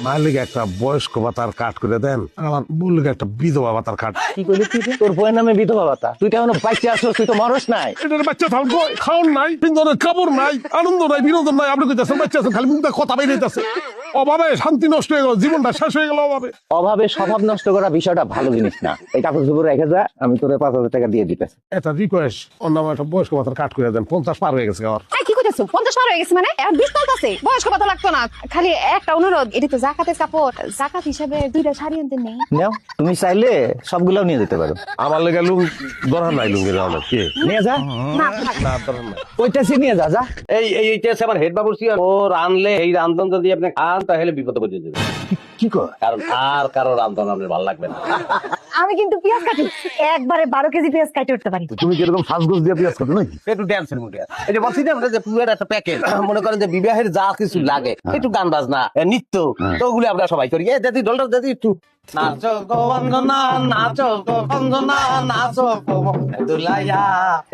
মালিক একটা বয়স্ক ভাতার কাট করে দেন, আর আমার বললে একটা বিধবা ভাতার কাট। কি কইলি তুই? তোর বইয়ের নামে বিধবা ভাতা? তুই তো এখনো বাচ্চা আসছিস, তুই তো মরস নাই। এটার বাচ্চা থাকবো, খাওয়ার নাই, পিন্দনের কাপড় নাই, আনন্দ নাই, বিনোদন নাই। আপনি কইতেছেন বাচ্চা আছে, খালি মুখটা কথা বেরিয়েছে। অভাবে শান্তি নষ্ট হয়ে গেল, জীবনটা শেষ হয়ে গেল অভাবে। অভাবে স্বভাব নষ্ট করা বিষয়টা ভালো জিনিস না। এই কাপড় চোপড় রেখে যা, আমি তোর 5,000 টাকা দিয়ে দিতেছি। একটা রিকোয়েস্ট, ওর নামে একটা বয়স্ক ভাতার কাট করে দেন। 50 পার হয়ে গেছে আমার। কি করতেছো? 50 পার হয়ে গেছে মানে? আর 20 চলতেছে। বয়স্ক ভাতা লাগতো না। খালি একটা অনুরোধ, এটা তো জাকাতের কাপড়, জাকাত হিসাবে 2টা শাড়ি আনতে নেই। নাও, তুমি চাইলে সবগুলোও নিয়ে যেতে পারো। আমার লেগে লুঙ্গি দরকার নাই, লুঙ্গি আমার কি নিয়ে যা। না থাক। না দরকার নাই। ওইটাছি নিয়ে যা। যা। এইটা আছে আমার হেড বাবুর সিয়ার। ও রানলে এই রান্ধন যদি আপনি খান তাহলে বিপদে পড়ে যাবে। কি কর? কারণ আর কারো রান্ধন আপনার ভালো লাগবে না। আমি কিন্তু পেঁয়াজ কাটি, একবারে 12 কেজি পেঁয়াজ কাটে উঠতে পারি। তুমি কিরকম সাজগোজ দিয়ে পেঁয়াজ কাটো নাকি? একটু ড্যান্সের মুডে আছে। এই যে বলছি যে আমরা যে পুরো একটা প্যাকেজ, মনে করেন যে বিবাহের যা কিছু লাগে, একটু গান বাজনা, নৃত্য, তো ওগুলো আমরা সবাই করি। এই দাদি ডলটা দাদি একটু নাচো গো বন্দনা, নাচো গো বন্দনা, নাচো গো দুলাইয়া।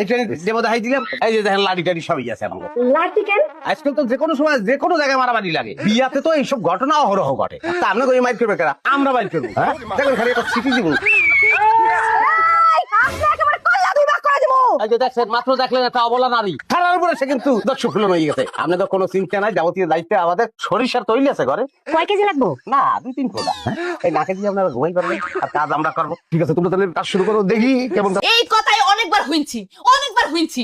একটু দেবো দেখাই দিলাম। এই যে দেখেন লাড়ি টাড়ি সবই আছে আমার। লাঠি কেন? আজকাল তো যে কোনো সময় যে কোনো জায়গায় মারামারি লাগে। বিয়াতে তো এইসব ঘটনা অহরহ ঘটে। তা আপনাকে ওই মাইক করবে কারা? আমরা মাইক করবো। হ্যাঁ দেখেন খালি একটা সিটি দিব। দেখছেন মাত্র দেখলেন একটা অবলা নারী খারার উপরে সে কিন্তু দর্শক ফুলন হয়ে গেছে। আপনি তো কোনো চিন্তা নাই, যাবতীয় দায়িত্বে আমাদের সরিষার তৈরি আছে ঘরে। কয় কেজি লাগবো? না 2-3 ফোঁটা। এই নাকে দিয়ে আপনারা ঘুমাই পারবেন আর কাজ আমরা করবো। ঠিক আছে, তোমরা তাহলে কাজ শুরু করো, দেখি কেমন। এই কথাই অনেকবার হইছি,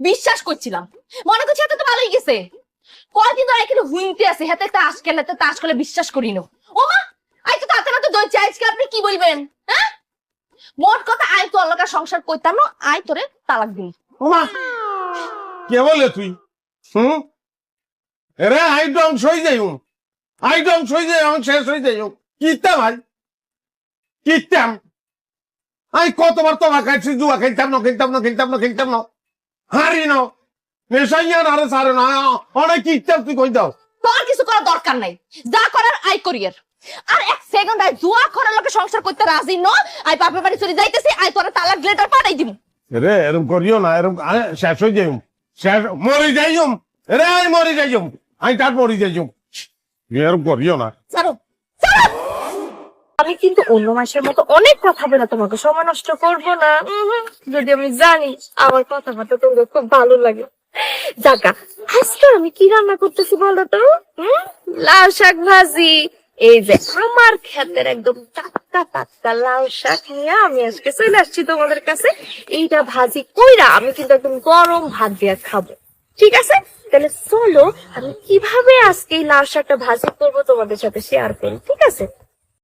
বিশ্বাস করছিলাম, মনে করছি এত তো ভালোই গেছে। কয়দিন ধরে এখানে হুইনতে আছে, হাতে তাস খেলে তাস খেলে বিশ্বাস করি না। ও মা, আই তো তাতে না তো দই চাইছি, আপনি কি বলবেন? হ্যাঁ, মোট কথা আই তো অলগা সংসার করতাম না, আই তোরে তালাক দিই। ওমা, কে বলে তুই? রে আই ধ্বংস হয়ে যাই, আই ধ্বংস হয়ে যাই, শেষ হয়ে যাই। কিতাম ভাই, কিতাম আমি কতবার তোমার খাইছি, জুয়া খেলতাম না হারি না নেশাইয়া না রে সারে না অনেক কিতাম। তুই কই দাও? তোর কিছু করার দরকার নাই, যা করার আই করি। আর এক সেকেন্ড আই জুয়া করার লোকে সংসার করতে রাজি ন। আই বাপের বাড়ি চলে যাইতেছি, আই তোরা তালাক লেটার পাঠাই দিব। রে এরকম করিও না, এরকম শেষ হয়ে যাই, শেষ মরে যাই রে, আমি মরে যাই, আমি তার মরে যাই, এরকম করিও না। ছাড়ো। আমি কিন্তু অন্য মাসের মতো অনেক কথা বলে তোমাকে সময় নষ্ট করবো না। যদি আমি জানি আমার কথাবার্তা তোমাকে খুব ভালো লাগে। জাগা, আজকে আমি কি রান্না করতেছি বলো তো? লাউ শাক ভাজি। এই যে আমার ক্ষেতের একদম টাটকা লাউ শাক নিয়ে আমি আজকে চলে আসছি তোমাদের কাছে। এইটা ভাজি কইরা আমি কিন্তু একদম গরম ভাত দিয়ে খাবো। ঠিক আছে, তাহলে চলো আমি কিভাবে আজকে এই লাউ শাকটা ভাজি করবো তোমাদের সাথে শেয়ার করি। ঠিক আছে?